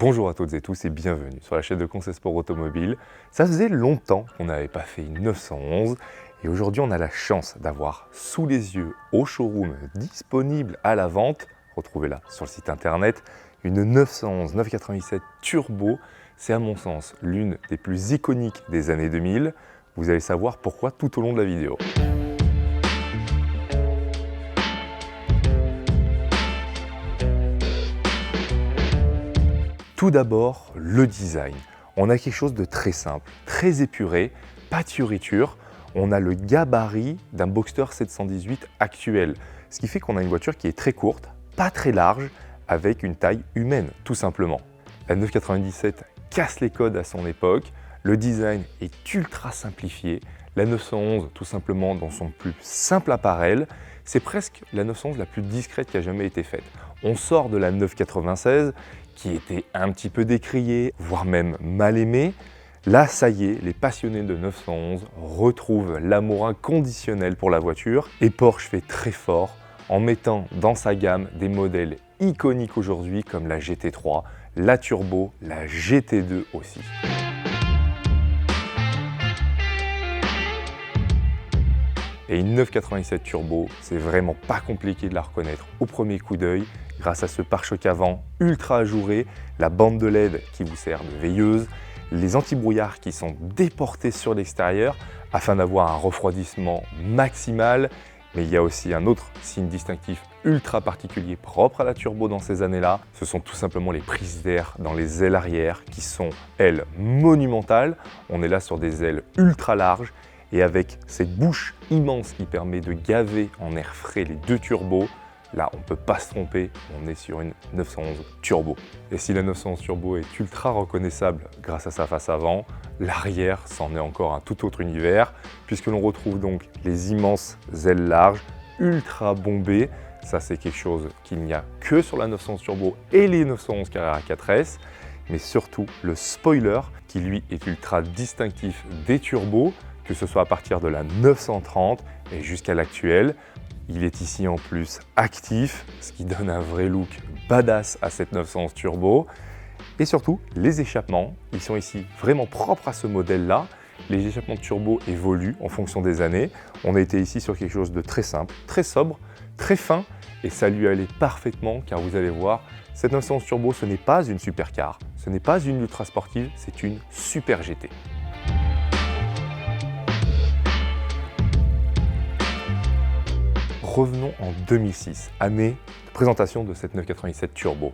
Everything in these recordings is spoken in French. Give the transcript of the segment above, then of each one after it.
Bonjour à toutes et tous et bienvenue sur la chaîne de Conseil Sport Automobile. Ça faisait longtemps qu'on n'avait pas fait une 911 et aujourd'hui on a la chance d'avoir sous les yeux au showroom disponible à la vente, retrouvez-la sur le site internet, une 911 997 Turbo. C'est à mon sens l'une des plus iconiques des années 2000. Vous allez savoir pourquoi tout au long de la vidéo. Tout d'abord, le design. On a quelque chose de très simple, très épuré, pas de fioriture. On a le gabarit d'un Boxster 718 actuel, ce qui fait qu'on a une voiture qui est très courte, pas très large, avec une taille humaine, tout simplement. La 997 casse les codes à son époque, le design est ultra simplifié, la 911 tout simplement dans son plus simple appareil, c'est presque la 911 la plus discrète qui a jamais été faite. On sort de la 996 qui était un petit peu décriée, voire même mal aimée. Là, ça y est, les passionnés de 911 retrouvent l'amour inconditionnel pour la voiture et Porsche fait très fort en mettant dans sa gamme des modèles iconiques aujourd'hui comme la GT3, la Turbo, la GT2 aussi. Et une 997 Turbo, c'est vraiment pas compliqué de la reconnaître au premier coup d'œil grâce à ce pare-choc avant ultra ajouré, la bande de LED qui vous sert de veilleuse, les anti-brouillards qui sont déportés sur l'extérieur afin d'avoir un refroidissement maximal. Mais il y a aussi un autre signe distinctif ultra particulier propre à la Turbo dans ces années-là. Ce sont tout simplement les prises d'air dans les ailes arrière qui sont, elles, monumentales. On est là sur des ailes ultra larges et avec cette bouche immense qui permet de gaver en air frais les deux turbos, là on ne peut pas se tromper, on est sur une 911 Turbo. Et si la 911 Turbo est ultra reconnaissable grâce à sa face avant, l'arrière c'en est encore un tout autre univers, puisque l'on retrouve donc les immenses ailes larges, ultra bombées. Ça c'est quelque chose qu'il n'y a que sur la 911 Turbo et les 911 Carrera 4S, mais surtout le spoiler qui lui est ultra distinctif des turbos, que ce soit à partir de la 930 et jusqu'à l'actuelle. Il est ici en plus actif, ce qui donne un vrai look badass à cette 911 Turbo. Et surtout, les échappements, ils sont ici vraiment propres à ce modèle-là. Les échappements de turbo évoluent en fonction des années. On a été ici sur quelque chose de très simple, très sobre, très fin, et ça lui allait parfaitement car vous allez voir, cette 911 Turbo, ce n'est pas une supercar, ce n'est pas une ultra sportive, c'est une super GT. Revenons en 2006, année de présentation de cette 997 Turbo.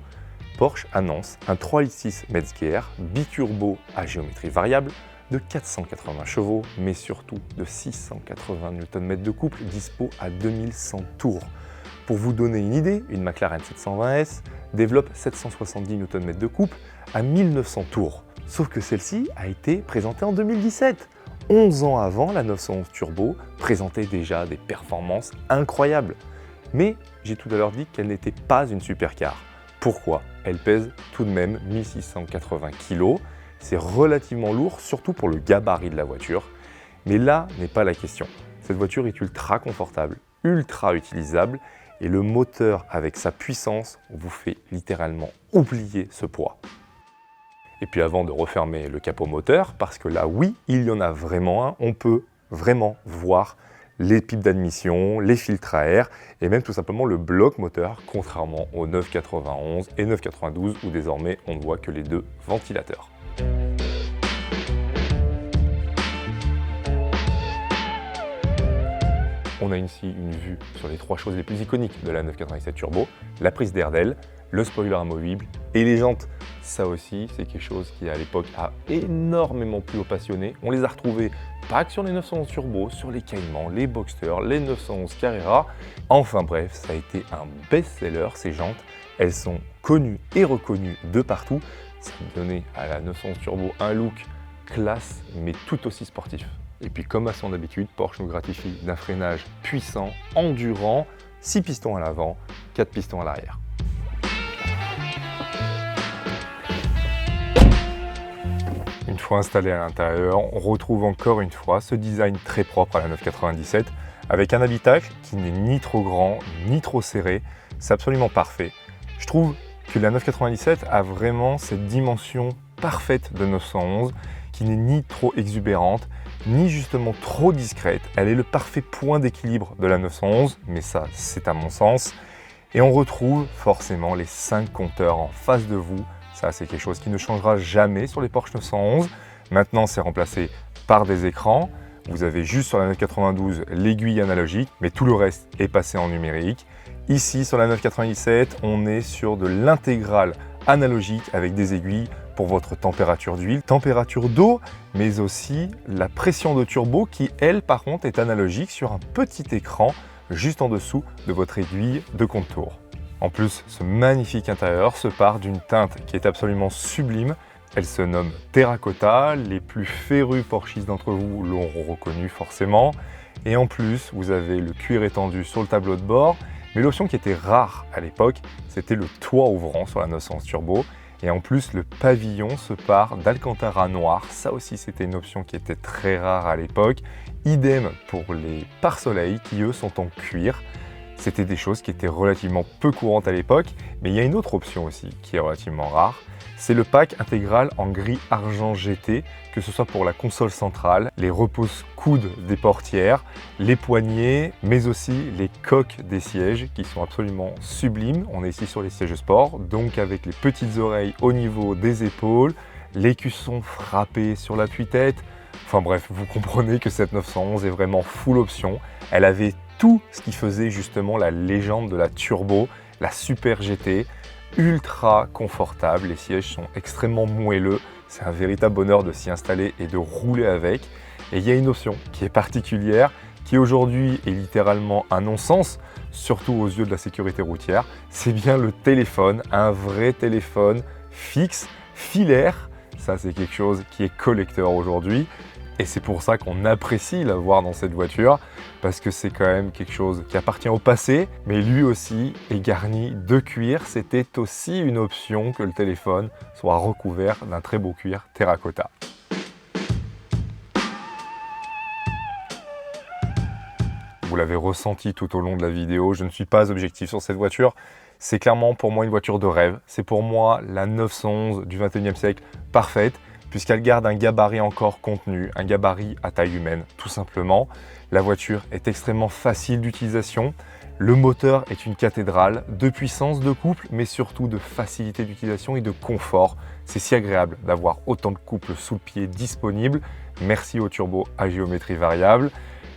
Porsche annonce un 3.6 Metzger biturbo à géométrie variable de 480 chevaux, mais surtout de 680 Nm de couple dispo à 2100 tours. Pour vous donner une idée, une McLaren 720S développe 770 Nm de couple à 1900 tours. Sauf que celle-ci a été présentée en 2017. 11 ans avant, la 911 Turbo présentait déjà des performances incroyables. Mais j'ai tout à l'heure dit qu'elle n'était pas une supercar. Pourquoi? Elle pèse tout de même 1680 kg. C'est relativement lourd, surtout pour le gabarit de la voiture. Mais là n'est pas la question. Cette voiture est ultra confortable, ultra utilisable et le moteur avec sa puissance vous fait littéralement oublier ce poids. Et puis avant de refermer le capot moteur, parce que là oui, il y en a vraiment un, on peut vraiment voir les pipes d'admission, les filtres à air et même tout simplement le bloc moteur, contrairement aux 991 et 992 où désormais on ne voit que les deux ventilateurs. On a ici une vue sur les trois choses les plus iconiques de la 997 Turbo, la prise d'air d'aile, le spoiler amovible et les jantes. Ça aussi, c'est quelque chose qui à l'époque a énormément plu aux passionnés. On les a retrouvés pas que sur les 911 Turbo, sur les Cayman, les Boxster, les 911 Carrera. Enfin bref, ça a été un best-seller ces jantes. Elles sont connues et reconnues de partout. Ça a donné à la 911 Turbo un look classe mais tout aussi sportif. Et puis comme à son habitude, Porsche nous gratifie d'un freinage puissant, endurant, 6 pistons à l'avant, 4 pistons à l'arrière. Une fois installé à l'intérieur, on retrouve encore une fois ce design très propre à la 997 avec un habitacle qui n'est ni trop grand ni trop serré, c'est absolument parfait. Je trouve que la 997 a vraiment cette dimension parfaite de 911 qui n'est ni trop exubérante, ni justement trop discrète. Elle est le parfait point d'équilibre de la 911, mais ça, c'est à mon sens. Et on retrouve forcément les 5 compteurs en face de vous. Ça, c'est quelque chose qui ne changera jamais sur les Porsche 911. Maintenant, c'est remplacé par des écrans. Vous avez juste sur la 992 l'aiguille analogique, mais tout le reste est passé en numérique. Ici, sur la 997, on est sur de l'intégrale analogique avec des aiguilles pour votre température d'huile, température d'eau, mais aussi la pression de turbo qui, elle, par contre, est analogique sur un petit écran juste en dessous de votre aiguille de contour. En plus, ce magnifique intérieur se part d'une teinte qui est absolument sublime. Elle se nomme Terracotta. Les plus férus Porschistes d'entre vous l'auront reconnu forcément. Et en plus, vous avez le cuir étendu sur le tableau de bord. Mais l'option qui était rare à l'époque, c'était le toit ouvrant sur la 911 Turbo. Et en plus, le pavillon se part d'Alcantara noir. Ça aussi, c'était une option qui était très rare à l'époque. Idem pour les pare-soleil qui, eux, sont en cuir. C'était des choses qui étaient relativement peu courantes à l'époque. Mais il y a une autre option aussi qui est relativement rare. C'est le pack intégral en gris argent GT, que ce soit pour la console centrale, les repose-coudes des portières, les poignées, mais aussi les coques des sièges qui sont absolument sublimes. On est ici sur les sièges sport, donc avec les petites oreilles au niveau des épaules, l'écusson frappé sur l'appui-tête. Enfin bref, vous comprenez que cette 911 est vraiment full option. Elle avait tout ce qui faisait justement la légende de la turbo, la Super GT. Ultra confortable, les sièges sont extrêmement moelleux, c'est un véritable bonheur de s'y installer et de rouler avec. Et il y a une option qui est particulière, qui aujourd'hui est littéralement un non-sens, surtout aux yeux de la sécurité routière, c'est bien le téléphone, un vrai téléphone fixe, filaire. Ça, c'est quelque chose qui est collector aujourd'hui. Et c'est pour ça qu'on apprécie l'avoir dans cette voiture, parce que c'est quand même quelque chose qui appartient au passé, mais lui aussi est garni de cuir. C'était aussi une option que le téléphone soit recouvert d'un très beau cuir terracotta. Vous l'avez ressenti tout au long de la vidéo, je ne suis pas objectif sur cette voiture. C'est clairement pour moi une voiture de rêve. C'est pour moi la 911 du 21e siècle parfaite, puisqu'elle garde un gabarit encore contenu, un gabarit à taille humaine, tout simplement. La voiture est extrêmement facile d'utilisation. Le moteur est une cathédrale de puissance, de couple, mais surtout de facilité d'utilisation et de confort. C'est si agréable d'avoir autant de couples sous le pied disponibles. Merci au turbo à géométrie variable.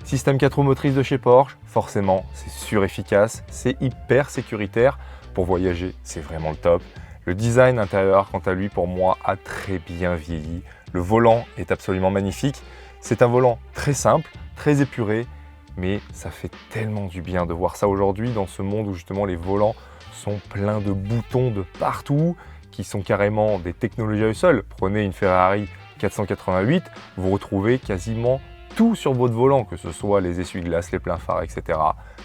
Système 4 roues motrices de chez Porsche, forcément, c'est surefficace, c'est hyper sécuritaire. Pour voyager, c'est vraiment le top. Le design intérieur, quant à lui, pour moi, a très bien vieilli. Le volant est absolument magnifique. C'est un volant très simple, très épuré, mais ça fait tellement du bien de voir ça aujourd'hui dans ce monde où justement les volants sont pleins de boutons de partout, qui sont carrément des technologies à eux seuls. Prenez une Ferrari 488, vous retrouvez quasiment tout sur votre volant, que ce soit les essuie-glaces, les pleins phares, etc.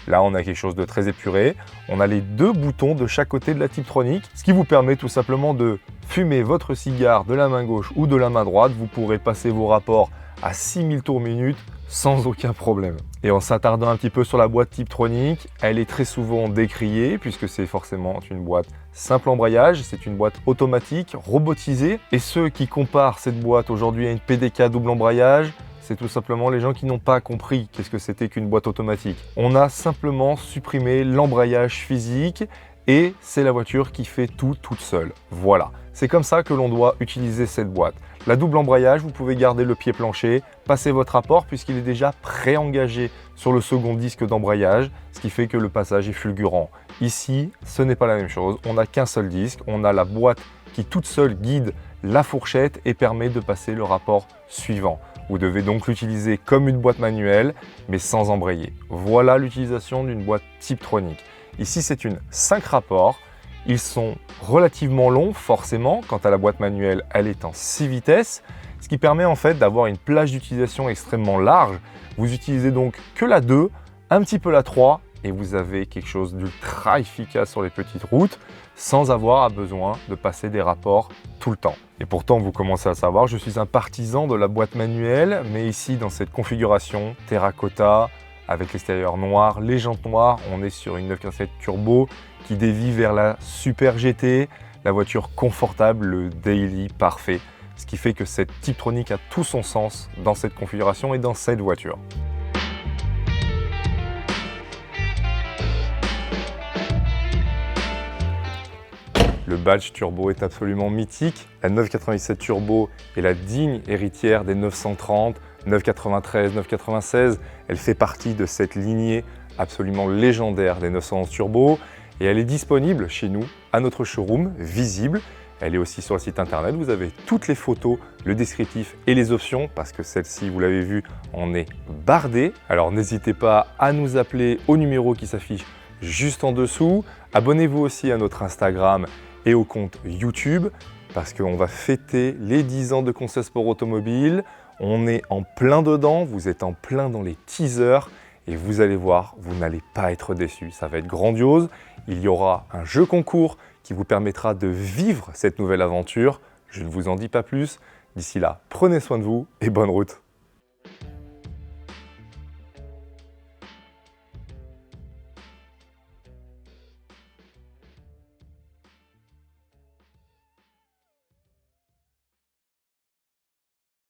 Là, on a quelque chose de très épuré. On a les 2 boutons de chaque côté de la Tiptronic, ce qui vous permet tout simplement de fumer votre cigare de la main gauche ou de la main droite. Vous pourrez passer vos rapports à 6000 tours minute sans aucun problème. Et en s'attardant un petit peu sur la boîte Tiptronic, elle est très souvent décriée puisque c'est forcément une boîte simple embrayage, c'est une boîte automatique, robotisée. Et ceux qui comparent cette boîte aujourd'hui à une PDK double embrayage, c'est tout simplement les gens qui n'ont pas compris qu'est-ce que c'était qu'une boîte automatique. On a simplement supprimé l'embrayage physique et c'est la voiture qui fait tout toute seule. Voilà, c'est comme ça que l'on doit utiliser cette boîte. La double embrayage, vous pouvez garder le pied plancher, passer votre rapport puisqu'il est déjà pré-engagé sur le second disque d'embrayage, ce qui fait que le passage est fulgurant. Ici, ce n'est pas la même chose, on n'a qu'un seul disque, on a la boîte qui toute seule guide la fourchette et permet de passer le rapport suivant. Vous devez donc l'utiliser comme une boîte manuelle, mais sans embrayer. Voilà l'utilisation d'une boîte Tiptronic. Ici, c'est une 5 rapports. Ils sont relativement longs, forcément. Quant à la boîte manuelle, elle est en 6 vitesses, ce qui permet en fait d'avoir une plage d'utilisation extrêmement large. Vous utilisez donc que la 2, un petit peu la 3, et vous avez quelque chose d'ultra efficace sur les petites routes, sans avoir besoin de passer des rapports tout le temps. Et pourtant, vous commencez à savoir, je suis un partisan de la boîte manuelle, mais ici, dans cette configuration terracotta, avec l'extérieur noir, les jantes noires. On est sur une 987 turbo qui dévie vers la Super GT, la voiture confortable, le daily parfait. Ce qui fait que cette Tiptronic a tout son sens dans cette configuration et dans cette voiture. Le badge turbo est absolument mythique. La 997 turbo est la digne héritière des 930, 993, 996. Elle fait partie de cette lignée absolument légendaire des 911 turbo et elle est disponible chez nous à notre showroom visible. Elle est aussi sur le site internet. Vous avez toutes les photos, le descriptif et les options parce que celle-ci, vous l'avez vu, en est bardée. Alors n'hésitez pas à nous appeler au numéro qui s'affiche juste en dessous. Abonnez-vous aussi à notre Instagram et au compte YouTube parce qu'on va fêter les 10 ans de Conseil Sport Automobile. On est en plein dedans, vous êtes en plein dans les teasers et vous allez voir, vous n'allez pas être déçus. Ça va être grandiose. Il y aura un jeu concours qui vous permettra de vivre cette nouvelle aventure. Je ne vous en dis pas plus. D'ici là, prenez soin de vous et bonne route.